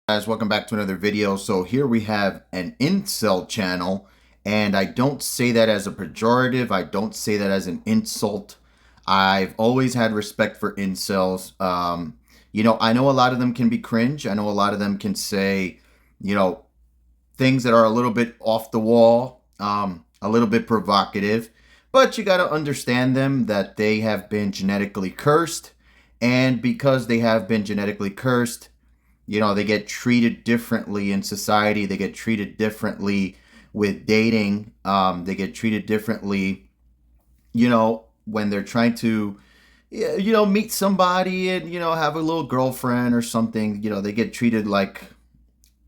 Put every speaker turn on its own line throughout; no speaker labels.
Guys, welcome back to another video. So here we have an incel channel, and I don't say that as a pejorative. I don't say that as an insult. I've always had respect for incels. I know a lot of them can be cringe. I know a lot of them can say, you know, things that are a little bit off the wall, a little bit provocative, but you got to understand them that they have been genetically cursed, and because they have been genetically cursed, they get treated differently in society. They get treated differently with dating. They get treated differently, when they're trying to, meet somebody and, have a little girlfriend or something. They get treated like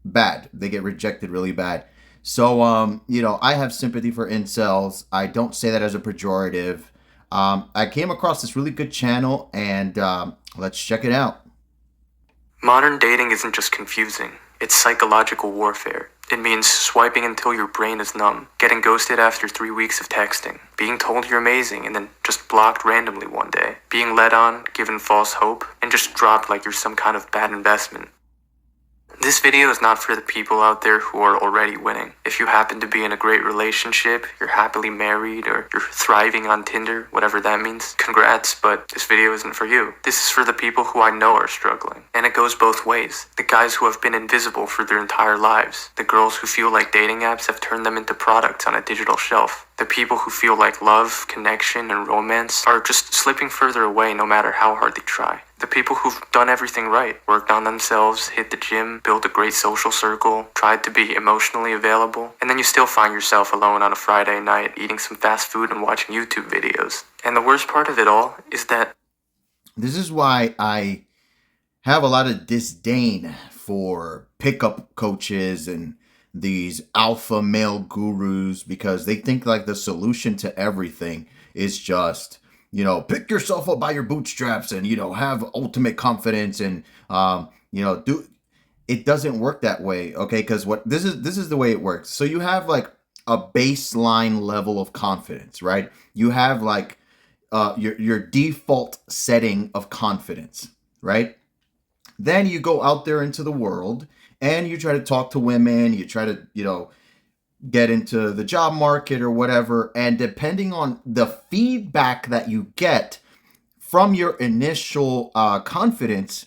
bad. They get rejected really bad. So, I have sympathy for incels. I don't say that as a pejorative. I came across this really good channel, and let's check it out.
Modern dating isn't just confusing, it's psychological warfare. It means swiping until your brain is numb, getting ghosted after 3 weeks of texting, being told you're amazing and then just blocked randomly one day, being led on, given false hope, and just dropped like you're some kind of bad investment. This video is not for the people out there who are already winning. If you happen to be in a great relationship, you're happily married, or you're thriving on Tinder, whatever that means, congrats, but this video isn't for you. This is for the people who I know are struggling. And it goes both ways. The guys who have been invisible for their entire lives. The girls who feel like dating apps have turned them into products on a digital shelf. The people who feel like love, connection, and romance are just slipping further away no matter how hard they try. The people who've done everything right, worked on themselves, hit the gym, built a great social circle, tried to be emotionally available, and then you still find yourself alone on a Friday night eating some fast food and watching YouTube videos. And the worst part of it all is that
this is why I have a lot of disdain for pickup coaches and these alpha male gurus, because they think like the solution to everything is just, pick yourself up by your bootstraps and, have ultimate confidence and, do it doesn't work that way. Okay. Cause this is the way it works. So you have like a baseline level of confidence, right? You have like, your default setting of confidence, right? Then you go out there into the world and you try to talk to women, you try to, get into the job market or whatever. And depending on the feedback that you get from your initial confidence,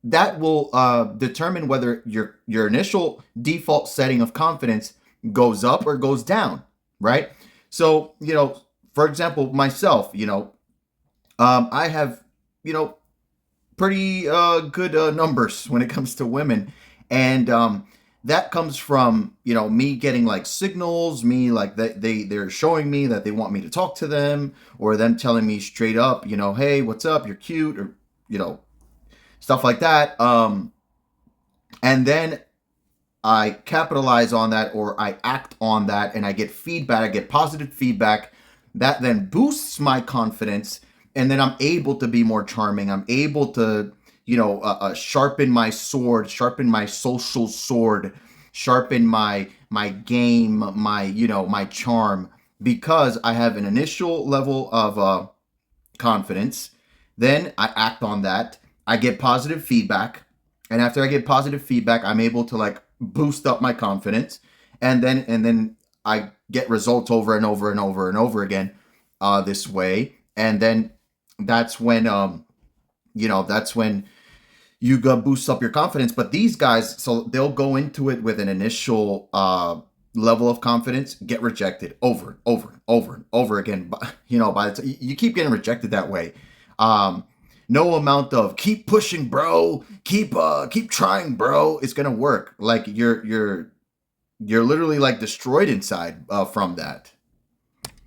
that will determine whether your initial default setting of confidence goes up or goes down, right? So, for example, myself, I have, pretty good numbers when it comes to women, and that comes from me getting like signals, me like they're showing me that they want me to talk to them, or them telling me straight up, hey, what's up, you're cute, or stuff like that. And then I capitalize on that, or I act on that, and I get feedback, I get positive feedback that then boosts my confidence, and then I'm able to be more charming. I'm able to, sharpen my sword, sharpen my social sword, sharpen my game, my charm, because I have an initial level of confidence. Then I act on that. I get positive feedback, and after I get positive feedback, I'm able to like boost up my confidence, and then I get results over and over and over and over again, this way, and then that's when that's when you go boost up your confidence. But these guys, so they'll go into it with an initial level of confidence, get rejected over and over and over and over again. But by the time you keep getting rejected that way, no amount of keep pushing, bro, keep trying, bro, it's gonna work. Like you're literally like destroyed inside from that.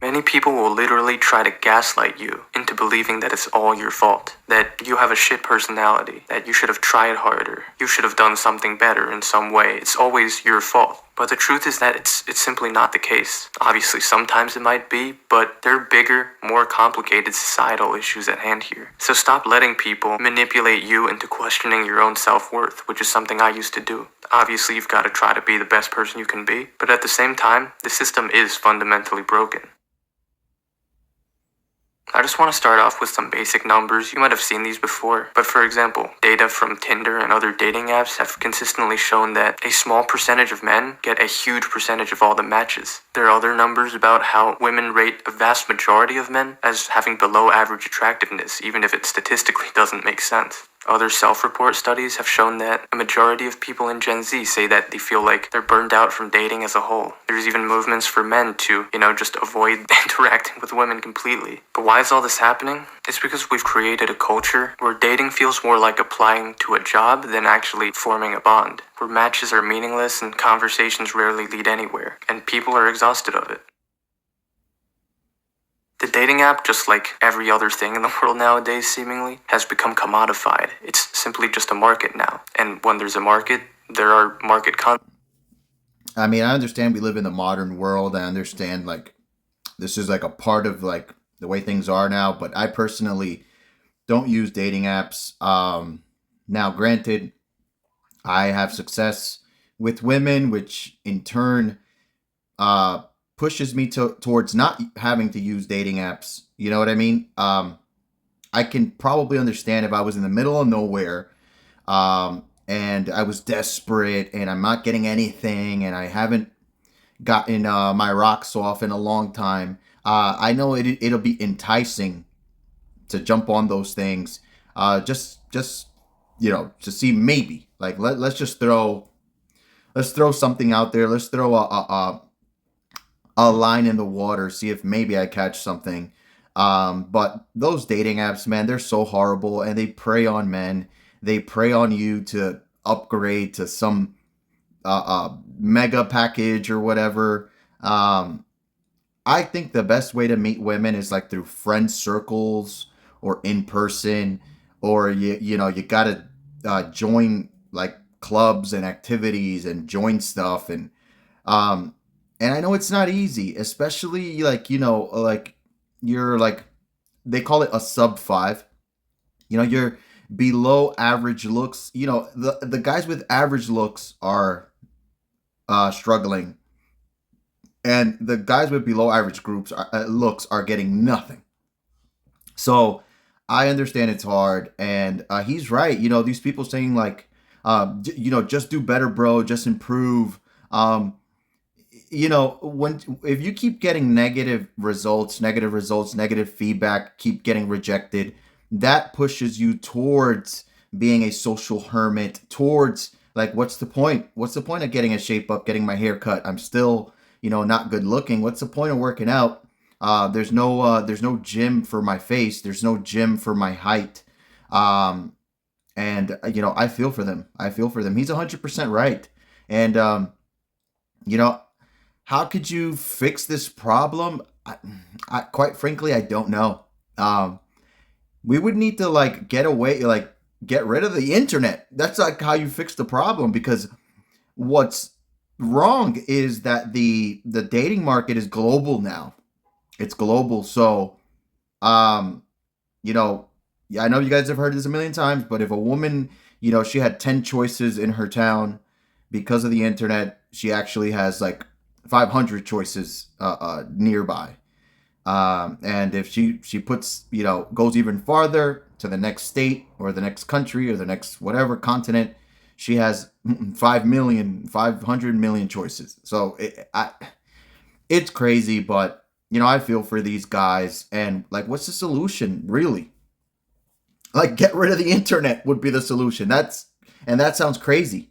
many people will literally try to gaslight you into believing that it's all your fault, that you have a shit personality, that you should have tried harder, you should have done something better in some way. It's always your fault. But the truth is that it's simply not the case. Obviously, sometimes it might be, but there are bigger, more complicated societal issues at hand here. So stop letting people manipulate you into questioning your own self-worth, which is something I used to do. Obviously, you've got to try to be the best person you can be, but at the same time, the system is fundamentally broken. I just want to start off with some basic numbers. You might have seen these before, but for example, data from Tinder and other dating apps have consistently shown that a small percentage of men get a huge percentage of all the matches. There are other numbers about how women rate a vast majority of men as having below average attractiveness, even if it statistically doesn't make sense. Other self-report studies have shown that a majority of people in Gen Z say that they feel like they're burned out from dating as a whole. There's even movements for men to, just avoid interacting with women completely. But why is all this happening? It's because we've created a culture where dating feels more like applying to a job than actually forming a bond, where matches are meaningless and conversations rarely lead anywhere, and people are exhausted of it. The dating app, just like every other thing in the world nowadays seemingly, has become commodified. It's simply just a market now. And when there's a market, there are market
I mean, I understand we live in the modern world. I understand like this is like a part of like the way things are now, but I personally don't use dating apps. Now, granted, I have success with women, which in turn uh, pushes me towards not having to use dating apps. You know what I mean? I can probably understand if I was in the middle of nowhere and I was desperate and I'm not getting anything and I haven't gotten my rocks off in a long time. I know it'll be enticing to jump on those things. Just to see maybe like let's throw something out there. Let's throw a line in the water, see if maybe I catch something. But those dating apps, man, they're so horrible and they prey on men. They prey on you to upgrade to some mega package or whatever. Um, I think the best way to meet women is like through friend circles or in person, or you gotta join like clubs and activities and join stuff um and I know it's not easy, especially like like you're like they call it a sub five. You're below average looks. The guys with average looks are struggling, and the guys with below average looks are getting nothing. So I understand it's hard, and he's right. These people saying like, just do better, bro. Just improve. When if you keep getting negative results, negative feedback, keep getting rejected, that pushes you towards being a social hermit, towards like what's the point of getting a shape up, getting my hair cut? I'm still not good looking. What's the point of working out? There's no gym for my face, there's no gym for my height. And I feel for them. He's 100% right. And you know how could you fix this problem? Quite frankly, I don't know. Um, we would need to like get rid of the internet. That's like how you fix the problem, because what's wrong is that the dating market is global now. It's global. So, um, you know, yeah, I know you guys have heard this a million times, but if a woman, she had 10 choices in her town because of the internet, she actually has like 500 choices nearby. And if she puts, goes even farther to the next state or the next country or the next whatever continent, she has 500 million choices. So it's crazy, but I feel for these guys. And like, what's the solution, really? Like, get rid of the internet would be the solution. That sounds crazy.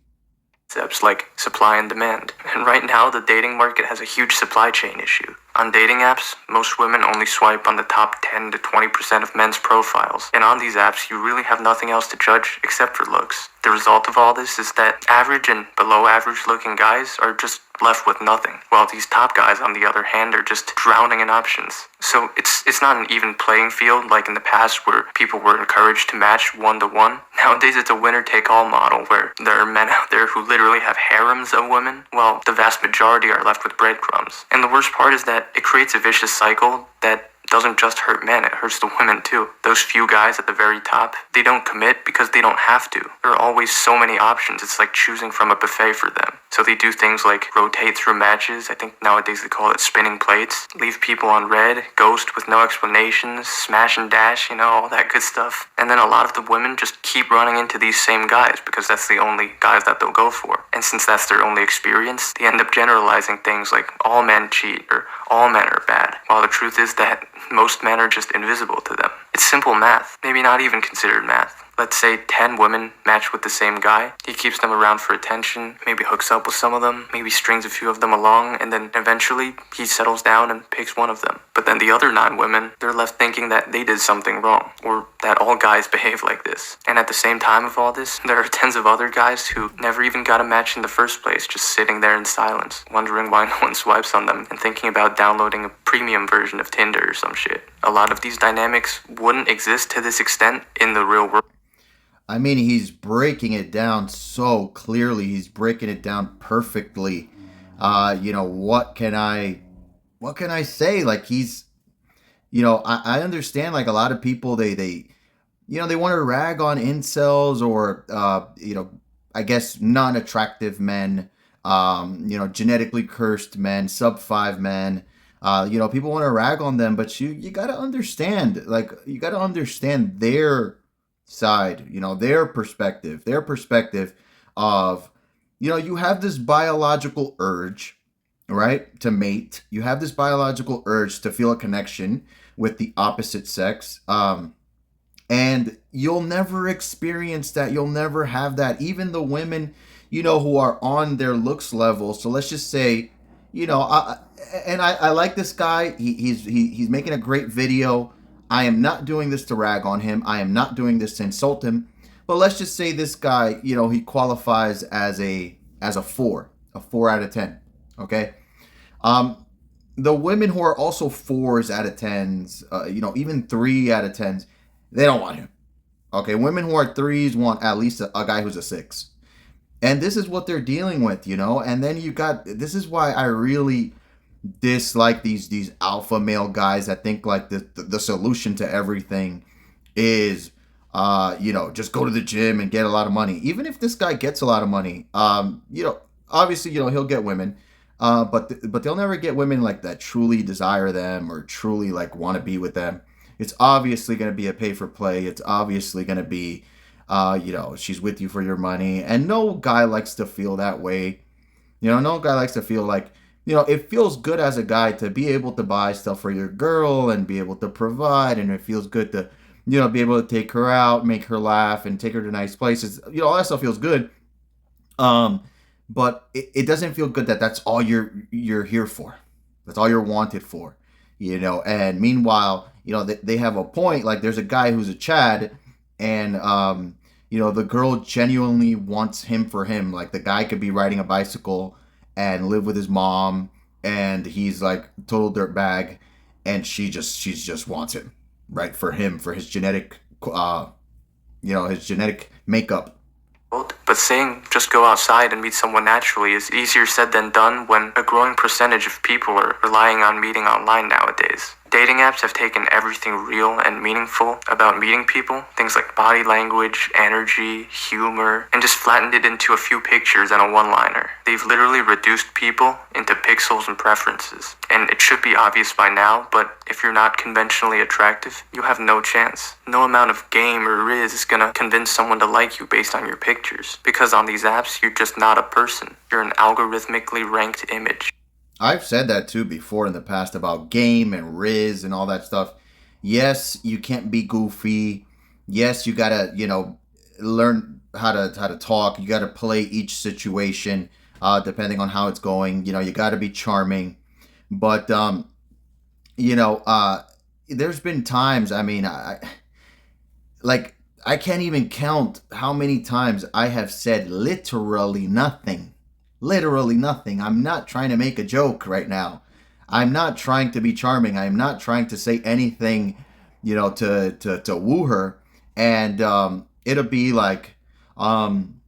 concepts like supply and demand. And right now, the dating market has a huge supply chain issue. On dating apps, most women only swipe on the top 10 to 20% of men's profiles. And on these apps, you really have nothing else to judge except for looks. The result of all this is that average and below average looking guys are just left with nothing, while these top guys, on the other hand, are just drowning in options. So it's not an even playing field like in the past where people were encouraged to match one-to-one. Nowadays, it's a winner-take-all model where there are men out there who literally have harems of women, while the vast majority are left with breadcrumbs. And the worst part is that it creates a vicious cycle that doesn't just hurt men, it hurts the women too. Those few guys at the very top, they don't commit because they don't have to. There are always so many options, it's like choosing from a buffet for them. So they do things like rotate through matches, I think nowadays they call it spinning plates, leave people on red, ghost with no explanations, smash and dash, all that good stuff. And then a lot of the women just keep running into these same guys because that's the only guys that they'll go for. And since that's their only experience, they end up generalizing things like all men cheat or all men are bad, while the truth is that most men are just invisible to them. It's simple math, maybe not even considered math. Let's say 10 women match with the same guy. He keeps them around for attention, maybe hooks up with some of them, maybe strings a few of them along, and then eventually he settles down and picks one of them. But then the other 9 women, they're left thinking that they did something wrong, or that all guys behave like this. And at the same time of all this, there are tens of other guys who never even got a match in the first place, just sitting there in silence, wondering why no one swipes on them, and thinking about downloading a premium version of Tinder or some shit. A lot of these dynamics wouldn't exist to this extent in the real world.
I mean, he's breaking it down so clearly. He's breaking it down perfectly. What can I say? Like I understand. Like a lot of people, they want to rag on incels or I guess non-attractive men. Genetically cursed men, sub 5 men. People want to rag on them, but you got to understand. Like you got to understand their side, their perspective of, you have this biological urge, right, to mate. You have this biological urge to feel a connection with the opposite sex. And you'll never experience that. You'll never have that. Even the women, who are on their looks level. So let's just say, I like this guy. He's making a great video. I am not doing this to rag on him. I am not doing this to insult him. But let's just say this guy, he qualifies as a 4 out of 10. Okay. The women who are also 4s out of 10s, even 3 out of 10s, they don't want him. Okay. Women who are 3s want at least a guy who's a 6. And this is what they're dealing with, and then this is why I really dislike these alpha male guys that think like the solution to everything is just go to the gym and get a lot of money. Even if this guy gets a lot of money, obviously he'll get women, but they'll never get women like that truly desire them or truly like want to be with them. It's obviously going to be a pay for play. It's obviously going to be she's with you for your money, and no guy likes to feel that way. No guy likes to feel like, it feels good as a guy to be able to buy stuff for your girl and be able to provide. And it feels good to, be able to take her out, make her laugh and take her to nice places. All that stuff feels good. But it doesn't feel good that that's all you're here for. That's all you're wanted for, and meanwhile, they have a point. Like there's a guy who's a Chad and, the girl genuinely wants him for him. Like the guy could be riding a bicycle and live with his mom, and he's like total dirtbag, and she just wants him, right, for him, for his genetic, his genetic makeup.
But saying just go outside and meet someone naturally is easier said than done when a growing percentage of people are relying on meeting online nowadays. Dating apps have taken everything real and meaningful about meeting people, things like body language, energy, humor, and just flattened it into a few pictures and a one-liner. They've literally reduced people into pixels and preferences. And it should be obvious by now, but if you're not conventionally attractive, you have no chance. No amount of game or riz is gonna convince someone to like you based on your pictures. Because on these apps, you're just not a person. You're an algorithmically ranked image.
I've said that too before in the past about game and Riz and all that stuff. Yes, you can't be goofy. Yes, you gotta, learn how to talk. You gotta play each situation, depending on how it's going. You gotta be charming. But there's been times. I mean, I can't even count how many times I have said literally nothing. Literally nothing. I'm not trying to make a joke right now. I'm not trying to be charming. I'm not trying to say anything, to woo her. And it'll be like, I'm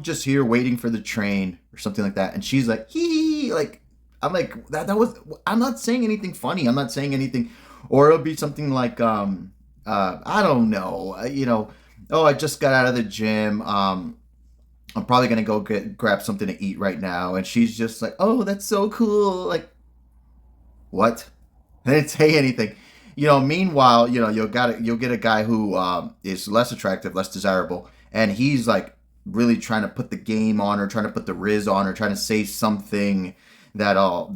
just here waiting for the train or something like that. And she's like, hee, like, I'm like, that was, I'm not saying anything funny. I'm not saying anything Or it'll be something like, I don't know, oh, I just got out of the gym. I'm probably gonna go grab something to eat right now, and she's just like, oh, that's so cool. Like, what? I didn't say anything. Meanwhile, you'll get a guy who is less attractive, less desirable, and he's like really trying to put the game on her, trying to put the riz on her, trying to say something that'll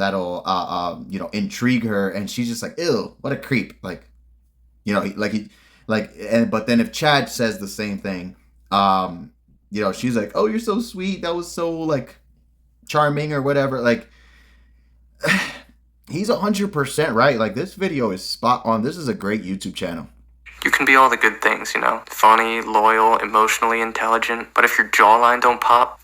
intrigue her, and she's just like, ew, what a creep. Like, and but then if Chad says the same thing, she's like, oh, you're so sweet. That was so like charming or whatever. Like, he's 100% right. Like, this video is spot on. This is a great YouTube channel.
You can be all the good things, funny, loyal, emotionally intelligent, but if your jawline don't pop,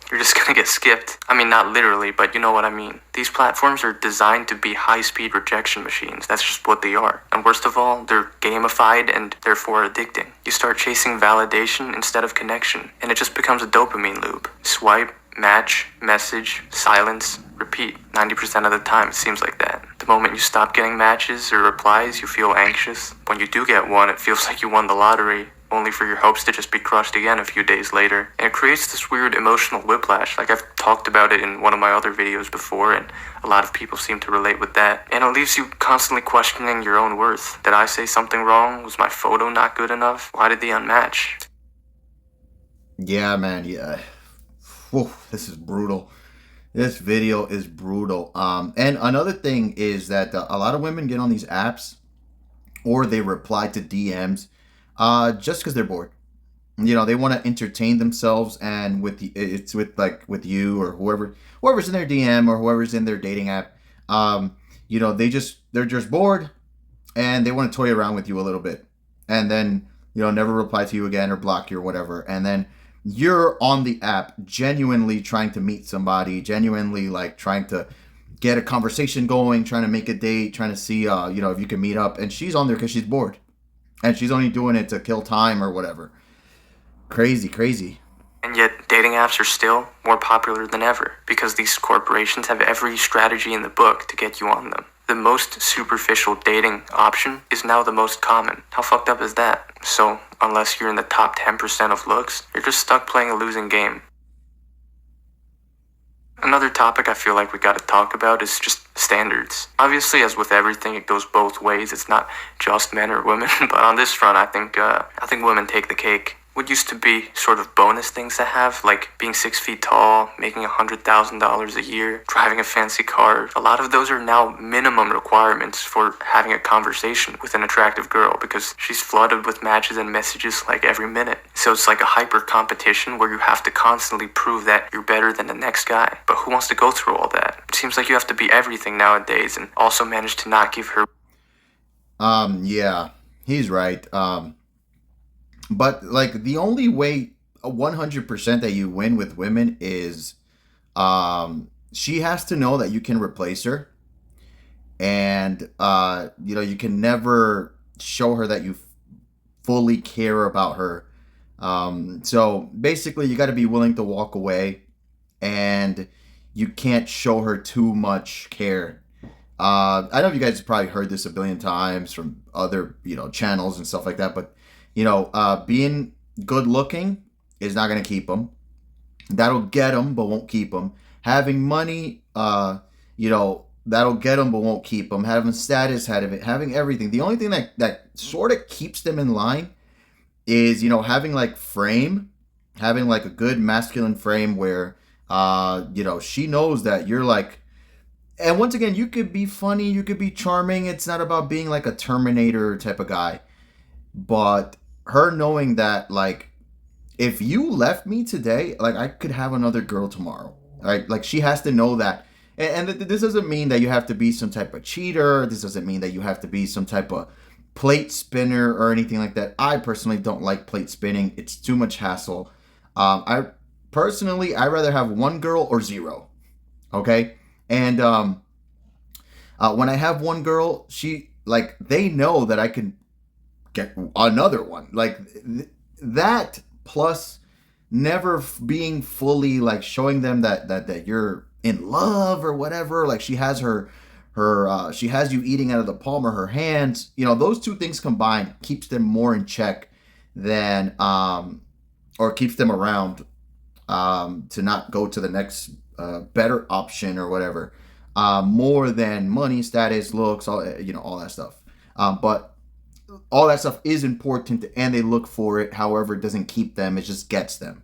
you're just gonna get skipped. I mean, not literally, but you know what I mean. These platforms are designed to be high-speed rejection machines. That's just what they are. And worst of all, they're gamified and therefore addicting. You start chasing validation instead of connection, and it just becomes a dopamine loop. Swipe, match, message, silence, repeat. 90% of the time, it seems like that. The moment you stop getting matches or replies, you feel anxious. When you do get one, it feels like you won the lottery, only for your hopes to just be crushed again a few days later. And it creates this weird emotional whiplash. Like, I've talked about it in one of my other videos before, and a lot of people seem to relate with that. And it leaves you constantly questioning your own worth. Did I say something wrong? Was my photo not good enough? Why did they unmatch?
Yeah, man. Yeah. Whew, this is brutal. This video is brutal. And another thing is that a lot of women get on these apps, or they reply to DMs, just because they're bored. They want to entertain themselves, and it's with you or whoever's in their DM or whoever's in their dating app. They're just bored, and they want to toy around with you a little bit, and then never reply to you again or block you or whatever, and then you're on the app genuinely trying to meet somebody, genuinely like trying to get a conversation going, trying to make a date, trying to see if you can meet up, and she's on there because she's bored, and she's only doing it to kill time or whatever. Crazy.
And yet, dating apps are still more popular than ever because these corporations have every strategy in the book to get you on them. The most superficial dating option is now the most common. How fucked up is that? So, unless you're in the top 10% of looks, you're just stuck playing a losing game. Another topic I feel like we gotta talk about is just standards. Obviously, as with everything, it goes both ways. It's not just men or women, but on this front, I think women take the cake. What used to be sort of bonus things to have, like being 6 feet tall, making $100,000 a year, driving a fancy car, a lot of those are now minimum requirements for having a conversation with an attractive girl because she's flooded with matches and messages like every minute. So it's like a hyper competition where you have to constantly prove that you're better than the next guy. But who wants to go through all that? It seems like you have to be everything nowadays and also manage to not give her...
Yeah, he's right. But like the only way 100% that you win with women is she has to know that you can replace her, and you can never show her that you fully care about her. So basically you got to be willing to walk away, and you can't show her too much care. I know you guys have probably heard this a billion times from other channels and stuff like that, but being good looking is not going to keep them. That'll get them, but won't keep them. Having money, that'll get them, but won't keep them. Having status, having everything. The only thing that sort of keeps them in line is, having like having like a good masculine frame where, she knows that you're like, and once again, you could be funny, you could be charming. It's not about being like a Terminator type of guy, but her knowing that, like, if you left me today, like, I could have another girl tomorrow, right? Like, she has to know that. And this doesn't mean that you have to be some type of cheater. This doesn't mean that you have to be some type of plate spinner or anything like that. I personally don't like plate spinning. It's too much hassle. I rather have one girl or zero. Okay? And when I have one girl, they know that I can get another one. Like that, plus never being fully like showing them that you're in love or whatever. Like she has her she has you eating out of the palm of her hands. Those two things combined keeps them more in check than or keeps them around to not go to the next better option or whatever, more than money, status, looks, all that stuff. But all that stuff is important, and they look for it. However, it doesn't keep them; it just gets them.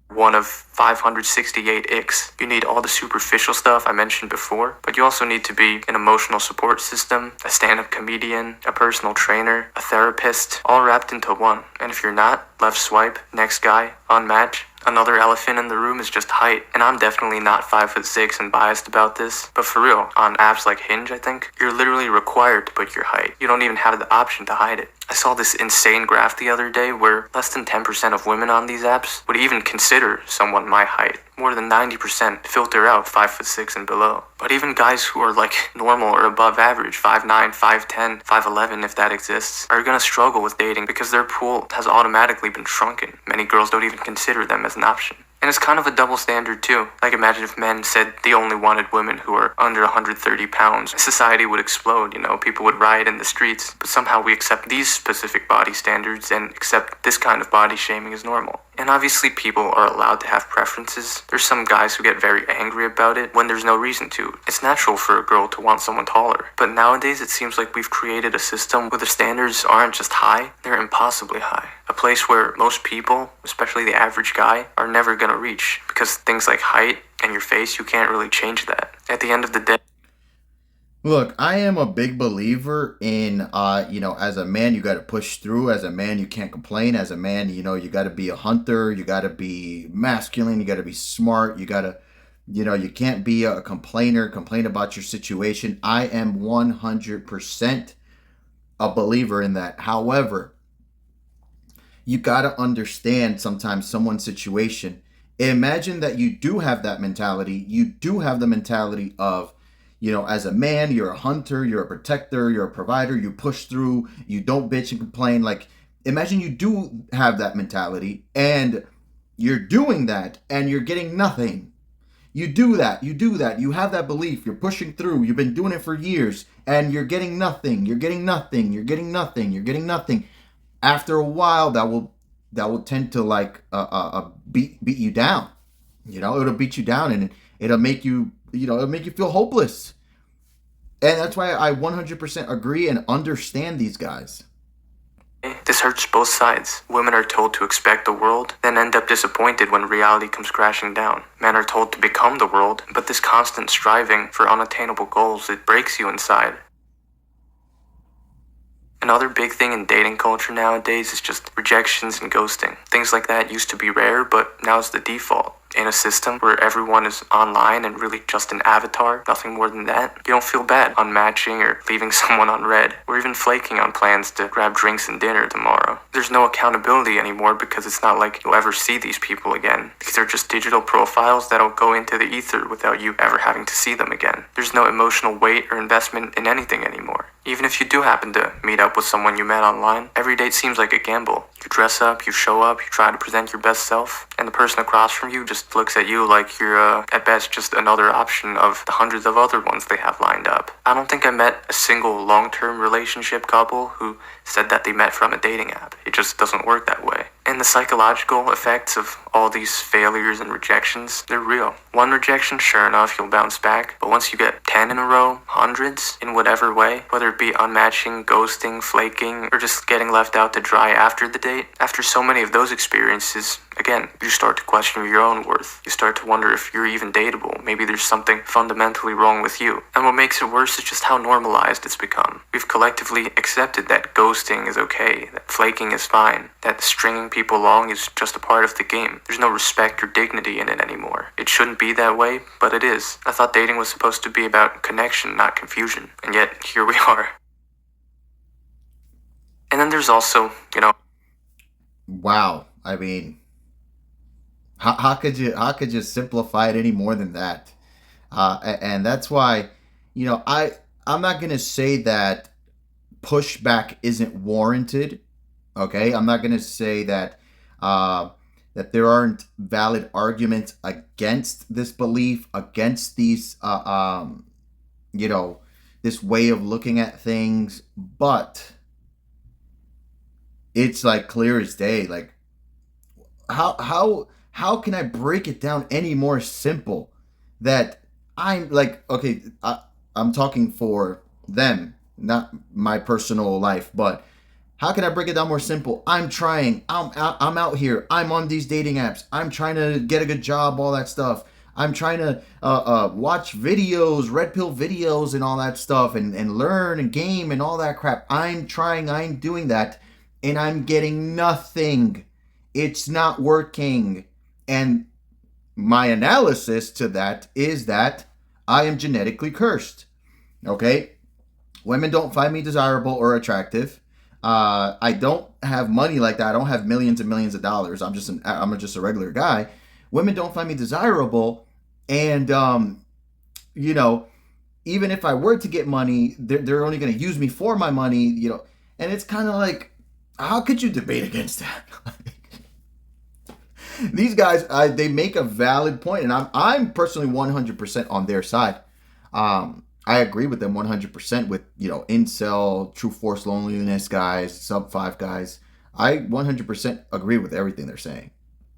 One of 568 icks. You need all the superficial stuff I mentioned before, but you also need to be an emotional support system, a stand-up comedian, a personal trainer, a therapist, all wrapped into one. And if you're not, left swipe, next guy, unmatch. Another elephant in the room is just height, and I'm definitely not 5'6" and biased about this, but for real, on apps like Hinge, I think, you're literally required to put your height. You don't even have the option to hide it. I saw this insane graph the other day where less than 10% of women on these apps would even consider someone my height. More than 90% filter out 5'6" and below. But even guys who are like normal or above average, 5'9", 5'10", 5'11", if that exists, are gonna struggle with dating because their pool has automatically been shrunken. Many girls don't even consider them as an option. And it's kind of a double standard too. Like imagine if men said they only wanted women who are under 130 pounds. Society would explode, people would riot in the streets. But somehow we accept these specific body standards and accept this kind of body shaming as normal. And obviously people are allowed to have preferences. There's some guys who get very angry about it when there's no reason to. It's natural for a girl to want someone taller. But nowadays it seems like we've created a system where the standards aren't just high, they're impossibly high. A place where most people, especially the average guy, are never gonna reach. Because things like height and your face, you can't really change that. At the end of the day,
Look, I am a big believer in, as a man, you got to push through. As a man, you can't complain. As a man, you got to be a hunter. You got to be masculine. You got to be smart. You got to, you can't be a complainer, complain about your situation. I am 100% a believer in that. However, you got to understand sometimes someone's situation. Imagine that you do have that mentality. You do have the mentality of, as a man, you're a hunter, you're a protector, you're a provider, you push through, you don't bitch and complain. Like, imagine you do have that mentality and you're doing that and you're getting nothing. You do that, you have that belief, you're pushing through, you've been doing it for years and you're getting nothing, you're getting nothing, you're getting nothing, you're getting nothing. After a while, that will tend to like beat you down. It'll beat you down and it'll make you it'll make you feel hopeless. And that's why I 100% agree and understand these guys.
this hurts both sides. Women are told to expect the world, then end up disappointed when reality comes crashing down. Men are told to become the world, but this constant striving for unattainable goals, it breaks you inside. Another big thing in dating culture nowadays is just rejections and ghosting. Things like that used to be rare, but now it's the default. In a system where everyone is online and really just an avatar, nothing more than that, you don't feel bad unmatching or leaving someone on red, or even flaking on plans to grab drinks and dinner tomorrow. There's no accountability anymore because it's not like you'll ever see these people again. These are just digital profiles that'll go into the ether without you ever having to see them again. There's no emotional weight or investment in anything anymore. Even if you do happen to meet up with someone you met online, every date seems like a gamble. You dress up, you show up, you try to present your best self, and the person across from you just looks at you like you're, at best, just another option of the hundreds of other ones they have lined up. I don't think I met a single long-term relationship couple who said that they met from a dating app. It just doesn't work that way. And the psychological effects of all these failures and rejections, they're real. One rejection, sure enough, you'll bounce back. But once you get 10 in a row, hundreds, in whatever way, whether it be unmatching, ghosting, flaking, or just getting left out to dry after the date, after so many of those experiences, again, you start to question your own worth. You start to wonder if you're even dateable. Maybe there's something fundamentally wrong with you. And what makes it worse is just how normalized it's become. We've collectively accepted that ghosting is okay, that flaking is fine, that stringing people along is just a part of the game. There's no respect or dignity in it anymore. It shouldn't be that way, but it is. I thought dating was supposed to be about connection, not confusion. And yet, here we are. And then there's also,
Wow. I mean, how could you simplify it any more than that? And that's why, I'm not gonna say that pushback isn't warranted. Okay, I'm not gonna say that that there aren't valid arguments against this belief, against these, this way of looking at things, but it's like clear as day. Like how can I break it down any more simple that I'm like, okay, I'm talking for them, not my personal life, but how can I break it down more simple? I'm trying. I'm out here. I'm on these dating apps. I'm trying to get a good job, all that stuff. I'm trying to watch videos, red pill videos, and all that stuff, and learn and game and all that crap. I'm trying. I'm doing that, and I'm getting nothing. It's not working. And my analysis to that is that I am genetically cursed. Okay? Women don't find me desirable or attractive. I don't have money like that. I don't have millions and millions of dollars. I'm just a regular guy. Women don't find me desirable, and you know, even if I were to get money, they're only going to use me for my money. And it's kind of like, how could you debate against that? These guys, they make a valid point, and I'm personally 100% on their side. I agree with them 100% with, incel, true force loneliness guys, sub 5 guys. I 100% agree with everything they're saying.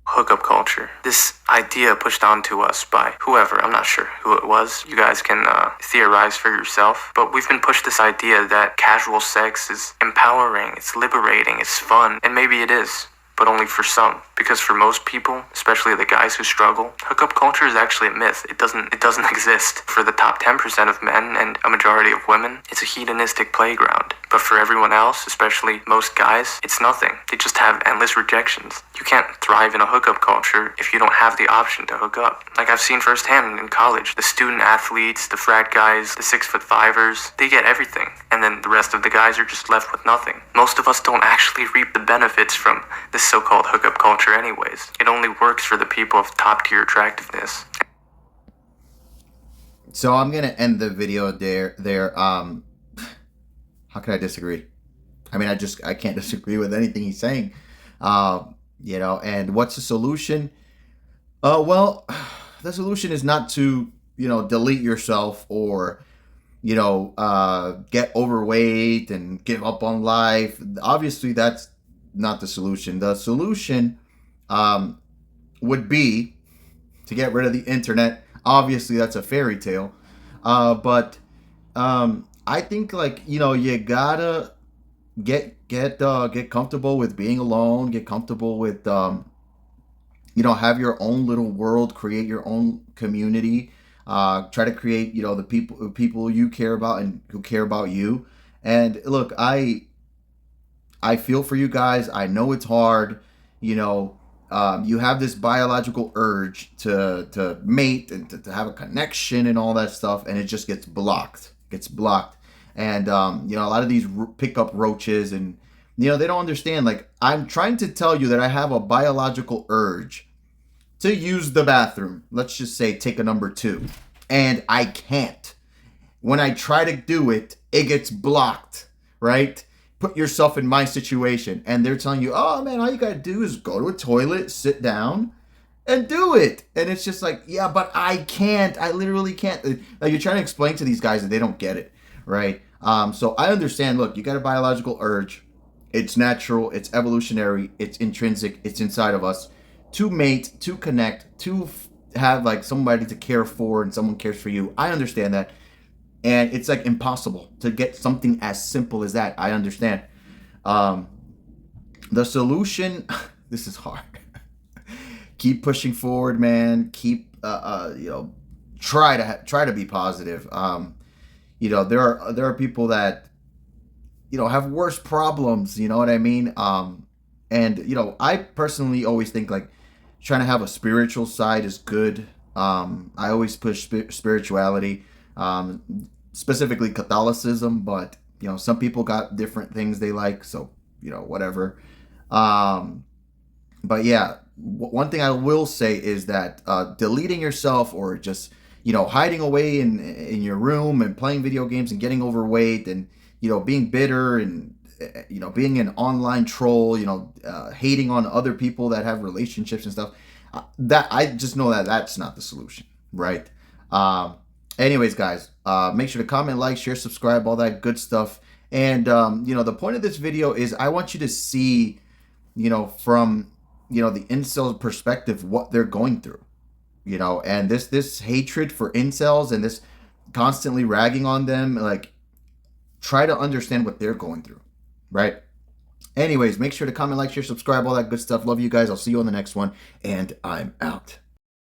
Hookup culture. This idea pushed onto us by whoever, I'm not sure who it was. You guys can theorize for yourself. But we've been pushed this idea that casual sex is empowering, it's liberating, it's fun. And maybe it is, but only for some. Because for most people, especially the guys who struggle, hookup culture is actually a myth. It doesn't exist. For the top 10% of men and a majority of women, it's a hedonistic playground. But for everyone else, especially most guys, it's nothing. They just have endless rejections. You can't thrive in a hookup culture if you don't have the option to hook up. Like I've seen firsthand in college, the student athletes, the frat guys, the 6'5"ers, they get everything. And then the rest of the guys are just left with nothing. Most of us don't actually reap the benefits from this so-called hookup culture anyways. It only works for the people of top-tier attractiveness.
So I'm gonna end the video there. How can I disagree? I mean, I can't disagree with anything he's saying. And what's the solution? Well, the solution is not to, delete yourself or, get overweight and give up on life. Obviously, that's not the solution. The solution would be to get rid of the internet. Obviously, that's a fairy tale. But I think, you gotta get comfortable with being alone. Get comfortable with have your own little world. Create your own community. Try to create the people you care about and who care about you. And look, I feel for you guys. I know it's hard. You have this biological urge to mate and to have a connection and all that stuff, and it just gets blocked. And a lot of these pickup roaches, and they don't understand. Like, I'm trying to tell you that I have a biological urge to use the bathroom. Let's just say take a number 2, and I can't. When I try to do it, it gets blocked. Right? Put yourself in my situation, and they're telling you, oh man, all you gotta do is go to a toilet, sit down, and do it. And it's just like, yeah, but I can't. I literally can't. Like, you're trying to explain to these guys that they don't get it, right? So I understand. Look, you got a biological urge. It's natural. It's evolutionary. It's intrinsic. It's inside of us to mate, to connect, to have like somebody to care for, and someone cares for you. I understand that. And it's like impossible to get something as simple as that. I understand. The solution, this is hard. Keep pushing forward, man. Keep, try to be positive. There are people that, have worse problems. You know what I mean? And I personally always think like trying to have a spiritual side is good. I always push spirituality. Specifically Catholicism, but some people got different things they like, so whatever. But yeah, one thing I will say is that deleting yourself or just hiding away in your room and playing video games and getting overweight and being bitter and being an online troll, hating on other people that have relationships and stuff, that I just know that that's not the solution, right? Anyways, guys, make sure to comment, like, share, subscribe, all that good stuff. And the point of this video is I want you to see, from the incel perspective, what they're going through. And this hatred for incels and this constantly ragging on them, like, try to understand what they're going through, right? Anyways, make sure to comment, like, share, subscribe, all that good stuff. Love you guys. I'll see you on the next one, and I'm out.